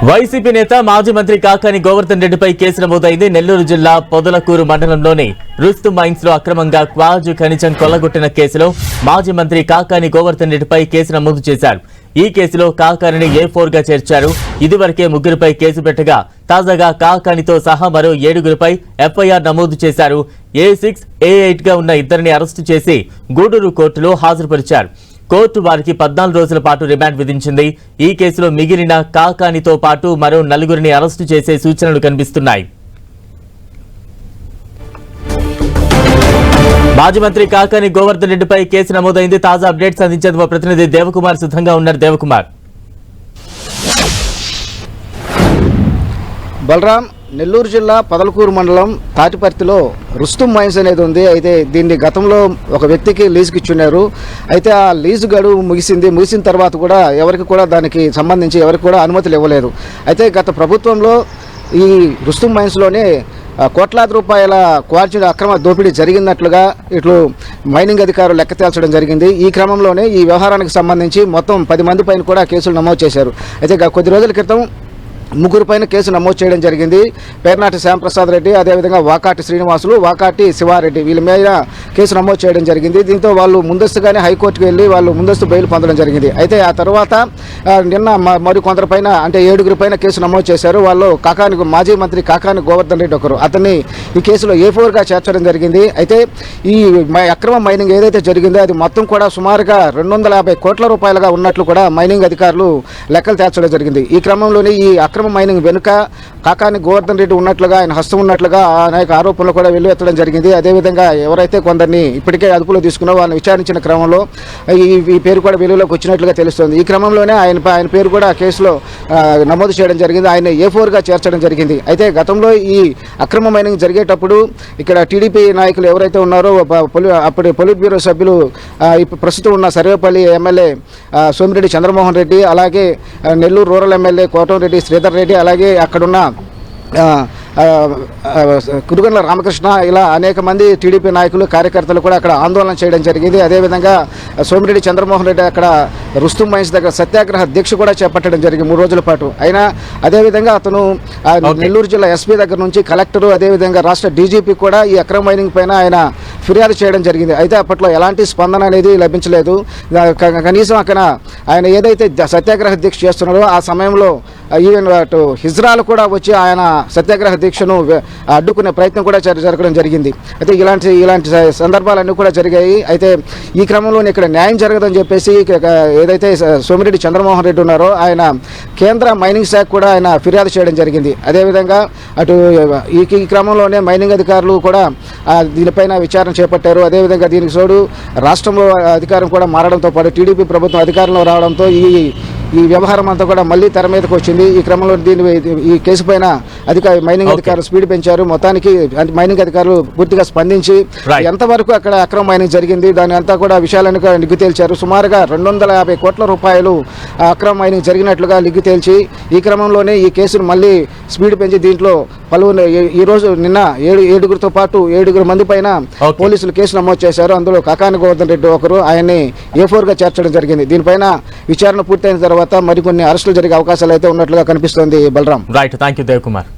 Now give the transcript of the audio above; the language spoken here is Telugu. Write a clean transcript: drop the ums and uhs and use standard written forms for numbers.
వైసీపీ నేత మాజీ మంత్రి కాకాని గోవర్ధన్ రెడ్డిపై కేసు నమోదైంది. నెల్లూరు జిల్లా పొదలకూరు మండలంలోని రుస్తు మైన్స్ లో అక్రమంగా క్వాజ్ ఖనిజం కొల్లగొట్టిన కేసులో మాజీ మంత్రి కాకాని గోవర్ధన్ రెడ్డిపై కేసు నమోదు చేశారు. ఈ కేసులో కాకానిని A4 గా చేర్చారు. ఇదివరకే ముగ్గురిపై కేసు పెట్టగా తాజాగా కాకానితో సహా మరో 7గురిపై FIR నమోదు చేశారు. A6, A8 గా ఉన్న ఇద్దరిని అరెస్టు చేసి గూడూరు కోర్టులో హాజరుపరిచారు. కోర్టు వారికి 14 రోజుల పాటు రిమాండ్ విధించింది. ఈ కేసులో మిగిలిన కాకానితో పాటు మరో 4గురిని అరెస్టు చేసే సూచనలు కనిపిస్తున్నాయి. మాజీ మంత్రి కాకాని గోవర్ధన్ రెడ్డిపై కేసు నమోదైంది. తాజా అప్డేట్స్ అందించేందుకు మా ప్రతినిధి దేవకుమార్ సిద్ధంగా ఉన్నారు. దేవకుమార్. బలరాం, నెల్లూరు జిల్లా పొదలకూరు మండలం తాటిపర్తిలో రుస్తుం మైన్స్ అనేది ఉంది. అయితే దీన్ని గతంలో ఒక వ్యక్తికి లీజుకి ఇచ్చున్నారు. అయితే ఆ లీజు గడువు ముగిసిన తర్వాత కూడా ఎవరికి కూడా దానికి సంబంధించి ఎవరికి కూడా అనుమతులు ఇవ్వలేదు. అయితే గత ప్రభుత్వంలో ఈ రుస్తుం మైన్స్లోనే కోట్లాది రూపాయల క్వార్జీల అక్రమ దోపిడీ జరిగినట్లుగా ఇట్లు మైనింగ్ అధికారులు లెక్క తేల్చడం జరిగింది. ఈ క్రమంలోనే ఈ వ్యవహారానికి సంబంధించి మొత్తం 10 మంది పైన కూడా కేసులు నమోదు చేశారు. అయితే కొద్ది రోజుల క్రితం 3 పైన కేసు నమోదు చేయడం జరిగింది. పేర్నాటి శ్యాంప్రసాద్ రెడ్డి, అదేవిధంగా వాకాటి శ్రీనివాసులు, వాకాటి శివారెడ్డి వీళ్ళ మీద కేసు నమోదు చేయడం జరిగింది. దీంతో వాళ్ళు ముందస్తుగానే హైకోర్టుకు వెళ్ళి వాళ్ళు ముందస్తు బెయిల్ పొందడం జరిగింది. అయితే ఆ తర్వాత నిన్న మరి కొందరిపైన అంటే 7గురి పైన కేసు నమోదు చేశారు. వాళ్ళు మాజీ మంత్రి కాకాని గోవర్ధన్ రెడ్డి ఒకరు. అతన్ని ఈ కేసులో A4 గా చేర్చడం జరిగింది. అయితే ఈ అక్రమ మైనింగ్ ఏదైతే జరిగిందో అది మొత్తం కూడా సుమారుగా 250 కోట్ల రూపాయలుగా ఉన్నట్లు కూడా మైనింగ్ అధికారులు లెక్కలు తేల్చడం జరిగింది. ఈ క్రమంలోనే ఈ అక్రమ మైనింగ్ వెనుక కాకాని గోవర్ధన్ రెడ్డి ఉన్నట్లుగా, ఆయన హస్తం ఉన్నట్లుగా అనేక ఆరోపణలు కూడా వెల్లువెత్తడం జరిగింది. అదేవిధంగా ఎవరైతే కొందరిని ఇప్పటికే అదుపులో తీసుకున్నా వాళ్ళని విచారించిన క్రమంలో ఈ పేరు కూడా వెలుగులోకి వచ్చినట్లుగా తెలుస్తుంది. ఈ క్రమంలోనే ఆయన పేరు కూడా కేసులో నమోదు చేయడం జరిగింది. ఆయన A4 గా చేర్చడం జరిగింది. అయితే గతంలో ఈ అక్రమ మైనింగ్ జరిగేటప్పుడు ఇక్కడ టీడీపీ నాయకులు ఎవరైతే ఉన్నారో అప్పటి పొలిట్ బ్యూరో సభ్యులు ప్రస్తుతం ఉన్న సర్వేపల్లి ఎమ్మెల్యే సోమిరెడ్డి చంద్రమోహన్ రెడ్డి, అలాగే నెల్లూరు రూరల్ ఎమ్మెల్యే కోటంరెడ్డి శ్రీధర్ రెడ్డి, అలాగే అక్కడున్న కురుగండ్ల రామకృష్ణ, ఇలా అనేక మంది టీడీపీ నాయకులు కార్యకర్తలు కూడా అక్కడ ఆందోళన చేయడం జరిగింది. అదేవిధంగా సోమిరెడ్డి చంద్రమోహన్ రెడ్డి అక్కడ రుస్తుం మైన్స్ దగ్గర సత్యాగ్రహ దీక్ష కూడా చేపట్టడం జరిగింది 3 రోజుల పాటు. అయినా అదేవిధంగా అతను నెల్లూరు జిల్లా ఎస్పీ దగ్గర నుంచి కలెక్టరు, అదేవిధంగా రాష్ట్ర డీజీపీ కూడా ఈ అక్రమ మైనింగ్ పైన ఆయన ఫిర్యాదు చేయడం జరిగింది. అయితే అప్పట్లో ఎలాంటి స్పందన అనేది లభించలేదు. కనీసం అక్కడ ఆయన ఏదైతే సత్యాగ్రహ దీక్ష చేస్తున్నారో ఆ సమయంలో ఈవెన్ అటు హిజ్రాలు కూడా వచ్చి ఆయన సత్యాగ్రహ దీక్షను అడ్డుకునే ప్రయత్నం కూడా జరగడం జరిగింది. అయితే ఇలాంటి సందర్భాలన్నీ కూడా జరిగాయి. అయితే ఈ క్రమంలో ఇక్కడ న్యాయం జరగదని చెప్పేసి ఏదైతే సోమిరెడ్డి చంద్రమోహన్ రెడ్డి ఉన్నారో ఆయన కేంద్ర మైనింగ్ శాఖ కూడా ఆయన ఫిర్యాదు చేయడం జరిగింది. అదేవిధంగా అటు ఈ క్రమంలోనే మైనింగ్ అధికారులు కూడా దీనిపైన విచారణ చేపట్టారు. అదేవిధంగా దీనికి తోడు రాష్ట్రంలో అధికారం కూడా మారడంతో పాటు టీడీపీ ప్రభుత్వం అధికారంలో రావడంతో ఈ వ్యవహారం అంతా కూడా మళ్ళీ తెర మీదకి వచ్చింది. ఈ క్రమంలో ఈ కేసు పైన మైనింగ్ అధికారులు స్పీడ్ పెంచారు. మొత్తానికి మైనింగ్ అధికారులు పూర్తిగా స్పందించి ఎంతవరకు అక్కడ అక్రమ మైనింగ్ జరిగింది దాని అంతా కూడా విషయాలను నిగ్గు తేల్చారు. సుమారుగా 250 కోట్ల రూపాయలు అక్రమ మైనింగ్ జరిగినట్లుగా నిగ్గు తేల్చి ఈ క్రమంలోనే ఈ కేసును మళ్ళీ స్పీడ్ పెంచి దీంట్లో ఈ రోజు నిన్న 7గురితో పాటు 7 మంది పైన పోలీసులు కేసు నమోదు చేశారు. అందులో కాకాని గోవర్ధన్ రెడ్డి ఒకరు. ఆయన్ని A4 గా చేర్చడం జరిగింది. దీనిపైన విచారణ పూర్తయిన తర్వాత మరికొన్ని అరెస్టులు జరిగే అవకాశాలు అయితే ఉన్నట్లుగా కనిపిస్తోంది. బలరాం. Right, thank you Devakumar.